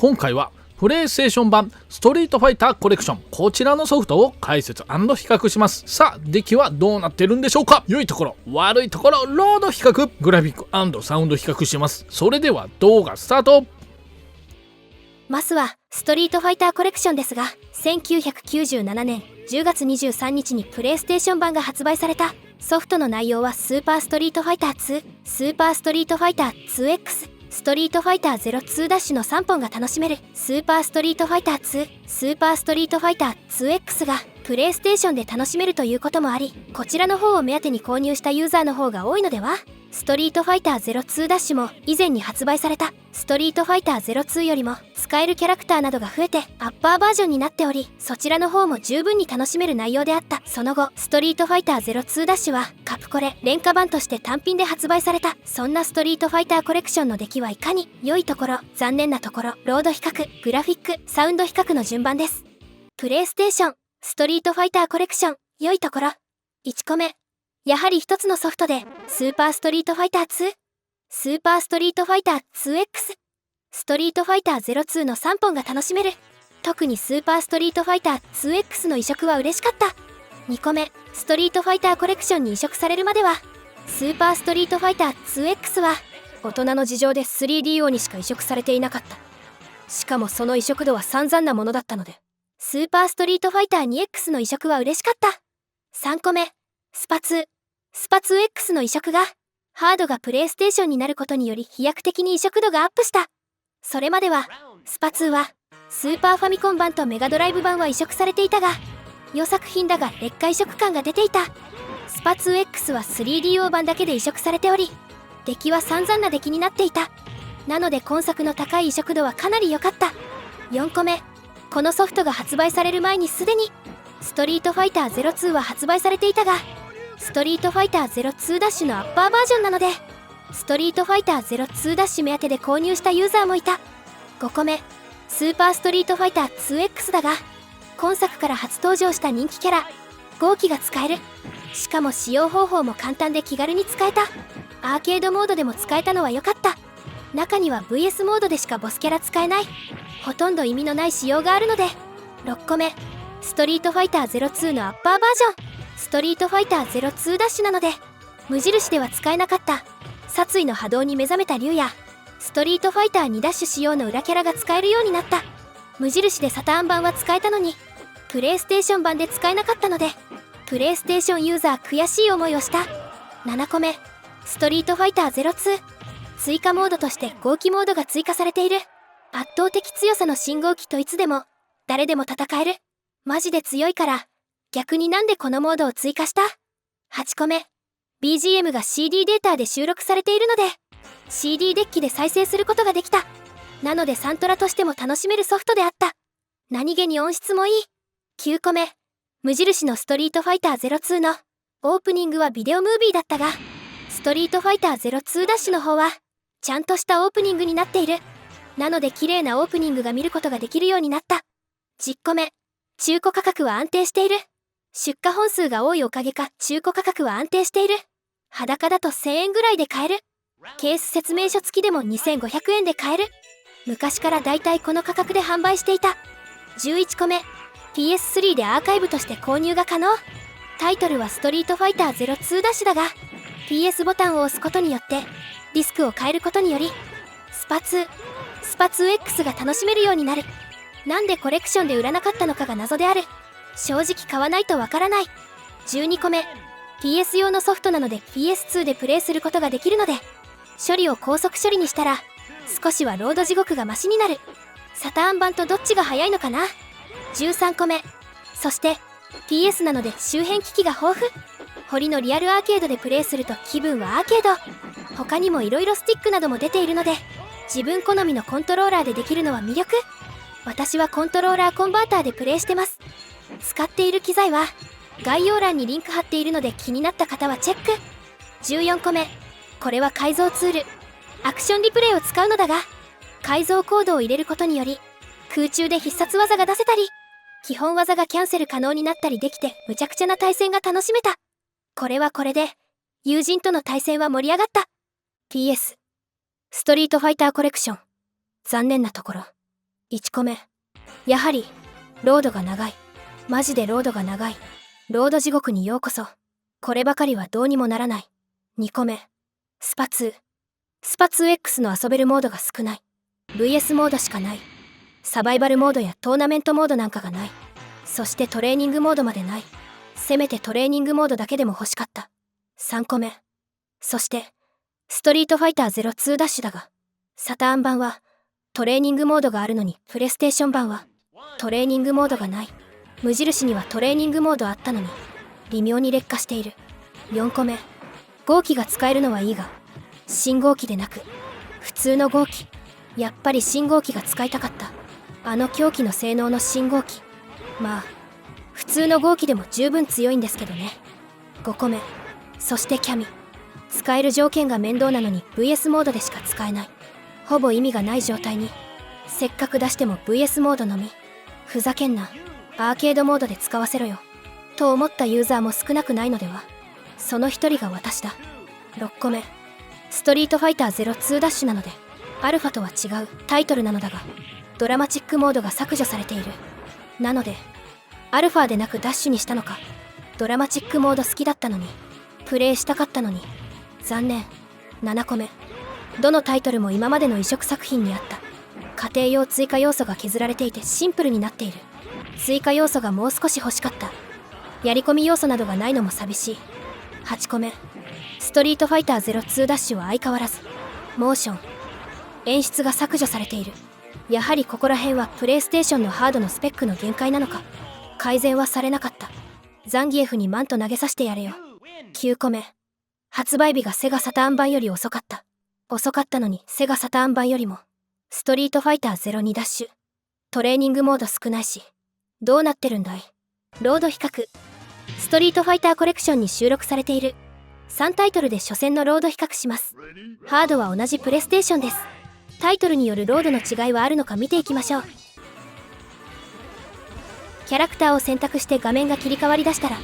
今回はプレイステーション版ストリートファイターコレクション、こちらのソフトを解説&比較します。さあ出来はどうなってるんでしょうか。良いところ悪いところロード比較、グラフィック&サウンド比較します。それでは動画スタート。まずはストリートファイターコレクションですが、1997年10月23日にプレイステーション版が発売された。ソフトの内容はスーパーストリートファイター2、スーパーストリートファイター 2X、ストリートファイター02ダッシュの3本が楽しめるスーパーストリートファイター2、スーパーストリートファイター 2X がプレイステーションで楽しめるということもあり、こちらの方を目当てに購入したユーザーの方が多いのでは。ストリートファイター02ダッシュも以前に発売されたストリートファイター02よりも使えるキャラクターなどが増えてアッパーバージョンになっており、そちらの方も十分に楽しめる内容であった。その後ストリートファイター02ダッシュはカプコレ廉価版として単品で発売された。そんなストリートファイターコレクションの出来はいかに。良いところ残念なところ、ロード比較、グラフィック、サウンド比較の順番です。プレイステーションストリートファイターコレクション、良いところ1個目、やはり一つのソフトでスーパーストリートファイター2、スーパーストリートファイター 2X、ストリートファイター02の3本が楽しめる。特にスーパーストリートファイター 2X の移植は嬉しかった。2個目、ストリートファイターコレクションに移植されるまではスーパーストリートファイター 2X は大人の事情で 3DO にしか移植されていなかった。しかもその移植度は散々なものだったので、スーパーストリートファイター 2X の移植は嬉しかった。3個目、スパ2、スパ 2X の移植がハードがプレイステーションになることにより飛躍的に移植度がアップした。それまではスパ2はスーパーファミコン版とメガドライブ版は移植されていたが、良作品だが劣化移植感が出ていた。スパ 2X は 3DO 版だけで移植されており、出来は散々な出来になっていた。なので今作の高い移植度はかなり良かった。4個目、このソフトが発売される前にすでにストリートファイター02は発売されていたが、ストリートファイター02ダッシュのアッパーバージョンなので、ストリートファイター02ダッシュ目当てで購入したユーザーもいた。5個目、スーパーストリートファイター 2X だが、今作から初登場した人気キャラ豪輝が使える。しかも使用方法も簡単で気軽に使えた。アーケードモードでも使えたのは良かった。中には VS モードでしかボスキャラ使えないほとんど意味のない仕様があるので。6個目、ストリートファイター02のアッパーバージョン、ストリートファイター02ダッシュなので無印では使えなかった殺意の波動に目覚めた竜やストリートファイター2ダッシュ仕様の裏キャラが使えるようになった。無印でサターン版は使えたのにプレイステーション版で使えなかったので、プレイステーションユーザー悔しい思いをした。7個目、ストリートファイター02、追加モードとして号機モードが追加されている。圧倒的強さの信号機といつでも誰でも戦える。マジで強いから逆になんでこのモードを追加した。8個目、 BGM が CD データで収録されているので CD デッキで再生することができた。なのでサントラとしても楽しめるソフトであった。何気に音質もいい。9個目、無印のストリートファイター02のオープニングはビデオムービーだったが、ストリートファイター02ダッシュの方はちゃんとしたオープニングになっている。なので綺麗なオープニングが見ることができるようになった。10個目、中古価格は安定している。出荷本数が多いおかげか中古価格は安定している。裸だと1000円ぐらいで買える。ケース説明書付きでも2500円で買える。昔からだいたいこの価格で販売していた。11個目、 PS3 でアーカイブとして購入が可能。タイトルはストリートファイター02ダッシュだが PS ボタンを押すことによってディスクを変えることによりスパ2、スパ 2X が楽しめるようになる。なんでコレクションで売らなかったのかが謎である。正直買わないとわからない。12個目、 PS 用のソフトなので PS2 でプレイすることができるので、処理を高速処理にしたら少しはロード地獄がマシになる。サターン版とどっちが早いのかな。13個目、そして PS なので周辺機器が豊富。堀のリアルアーケードでプレイすると気分はアーケード。他にも色々スティックなども出ているので自分好みのコントローラーでできるのは魅力。私はコントローラーコンバーターでプレイしてます。使っている機材は概要欄にリンク貼っているので気になった方はチェック。14個目、これは改造ツール、アクションリプレイを使うのだが改造コードを入れることにより空中で必殺技が出せたり基本技がキャンセル可能になったりできてむちゃくちゃな対戦が楽しめた。これはこれで友人との対戦は盛り上がった。 PS ストリートファイターコレクション、残念なところ1個目、やはりロードが長い。マジでロードが長い。ロード地獄にようこそ。こればかりはどうにもならない。2個目、スパ2。スパ 2X の遊べるモードが少ない。VS モードしかない。サバイバルモードやトーナメントモードなんかがない。そしてトレーニングモードまでない。せめてトレーニングモードだけでも欲しかった。3個目、そしてストリートファイター02ダッシュだが、サターン版はトレーニングモードがあるのに、プレイステーション版はトレーニングモードがない。無印にはトレーニングモードあったのに微妙に劣化している。4個目、号機が使えるのはいいが、信号機でなく普通の号機。やっぱり信号機が使いたかった。あの狂気の性能の信号機。まあ普通の号機でも十分強いんですけどね。5個目、そしてキャミ。使える条件が面倒なのに VS モードでしか使えない。ほぼ意味がない状態に、せっかく出しても VS モードのみ。ふざけんな、アーケードモードで使わせろよと思ったユーザーも少なくないのでは。その一人が私だ。6個目、ストリートファイター02ダッシュなのでアルファとは違うタイトルなのだが、ドラマチックモードが削除されている。なのでアルファでなくダッシュにしたのか。ドラマチックモード好きだったのに、プレイしたかったのに残念。7個目、どのタイトルも今までの移植作品にあった家庭用追加要素が削られていてシンプルになっている。追加要素がもう少し欲しかった。やり込み要素などがないのも寂しい。8個目、ストリートファイター02ダッシュは相変わらずモーション、演出が削除されている。やはりここら辺はプレイステーションのハードのスペックの限界なのか。改善はされなかった。ザンギエフにマント投げさせてやれよ。9個目、発売日がセガサターン版より遅かった。遅かったのにセガサターン版よりもストリートファイター02ダッシュ。トレーニングモード少ないし、どうなってるんだい。ロード比較。ストリートファイターコレクションに収録されている3タイトルで初戦のロード比較します。ハードは同じプレイステーションです。タイトルによるロードの違いはあるのか見ていきましょう。キャラクターを選択して画面が切り替わりだしたら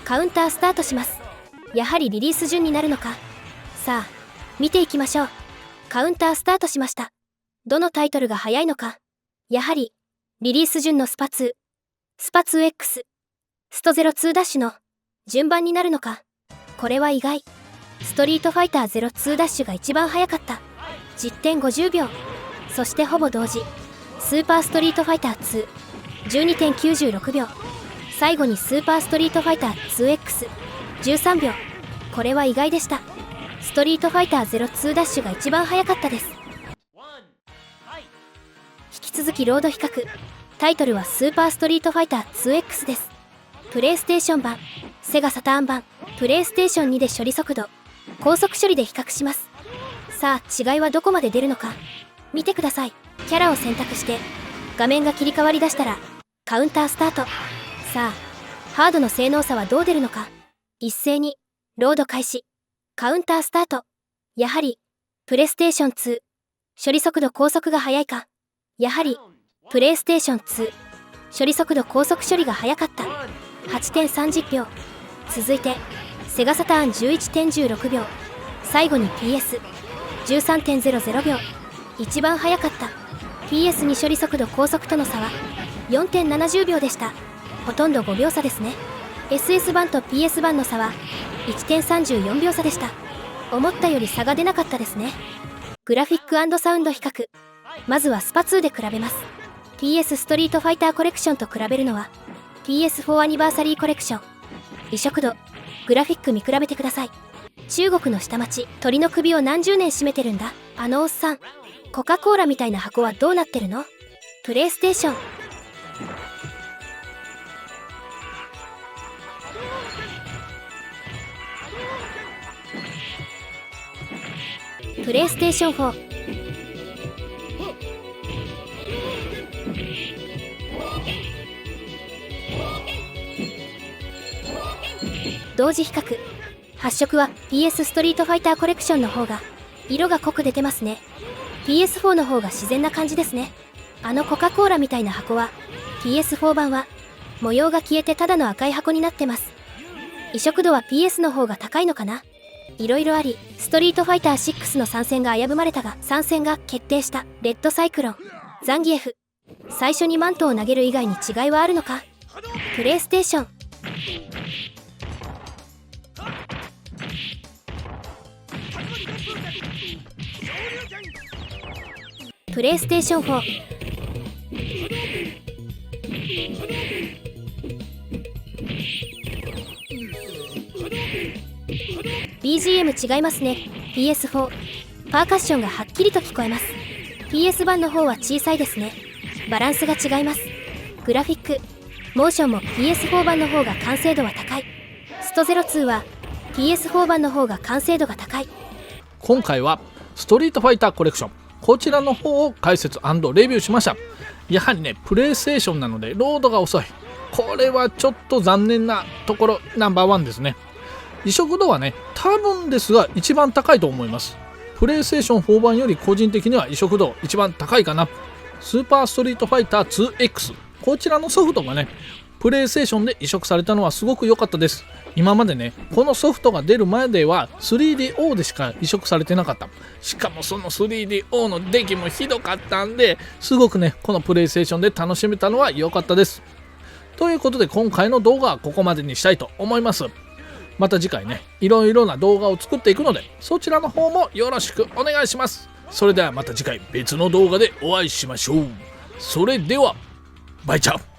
カウンタースタートします。やはりリリース順になるのか。さあ見ていきましょう。カウンタースタートしました。どのタイトルが早いのか。やはりリリース順のスパ2、スパ 2X、スト02ダッシュの順番になるのか。これは意外。ストリートファイター02ダッシュが一番早かった。実点50秒。そしてほぼ同時スーパーストリートファイター2 12.96 秒。最後にスーパーストリートファイター 2X 13秒。これは意外でした。ストリートファイター02ダッシュが一番早かったです。引き続きロード比較。タイトルはスーパーストリートファイター 2X です。プレイステーション版、セガサターン版、プレイステーション2で処理速度、高速処理で比較します。さあ違いはどこまで出るのか見てください。キャラを選択して画面が切り替わりだしたらカウンタースタート。さあハードの性能差はどう出るのか。一斉にロード開始。カウンタースタート。やはりプレイステーション2、処理速度高速が速いか。やはりプレイステーション2、処理速度高速処理が速かった。8.30 秒。続いてセガサターン 11.16 秒。最後に PS13.00 秒。一番速かった。 PS2 処理速度高速との差は 4.70 秒でした。ほとんど5秒差ですね。 SS 版と PS 版の差は 1.34 秒差でした。思ったより差が出なかったですね。グラフィック&サウンド比較。まずはスパ2で比べます。 PS ストリートファイターコレクションと比べるのは PS4 アニバーサリーコレクション。移植度、グラフィック見比べてください。中国の下町、鳥の首を何十年締めてるんだあのおっさん。コカ・コーラみたいな箱はどうなってるの。プレイステーション。プレイステーション4。同時比較。発色は PS ストリートファイターコレクションの方が色が濃く出てますね。 PS4 の方が自然な感じですね。あのコカ・コーラみたいな箱は PS4 版は模様が消えてただの赤い箱になってます。移植度は PS の方が高いのかな。いろいろあり、ストリートファイター6の参戦が危ぶまれたが参戦が決定した。レッドサイクロン、ザンギエフ、最初にマントを投げる以外に違いはあるのか。プレイステーション。プレイステーション4。BGM 違いますね。PS4。パーカッションがはっきりと聞こえます。PS 版の方は小さいですね。バランスが違います。グラフィック、モーションも PS4 版の方が完成度は高い。スト02は PS4 版の方が完成度が高い。今回はストリートファイターコレクション、こちらの方を解説&レビューしました。やはりね、プレイステーションなのでロードが遅い。これはちょっと残念なところナンバーワンですね。移植度はね、多分ですが一番高いと思います。プレイステーション4版より個人的には移植度一番高いかな。スーパーストリートファイター 2X、 こちらのソフトがね、プレイステーションで移植されたのはすごく良かったです。今までね、このソフトが出る前では 3DO でしか移植されてなかった。しかもその 3DO の出来もひどかったんで、すごくね、このプレイステーションで楽しめたのは良かったです。ということで今回の動画はここまでにしたいと思います。また次回ね、いろいろな動画を作っていくので、そちらの方もよろしくお願いします。それではまた次回別の動画でお会いしましょう。それではバイチャー。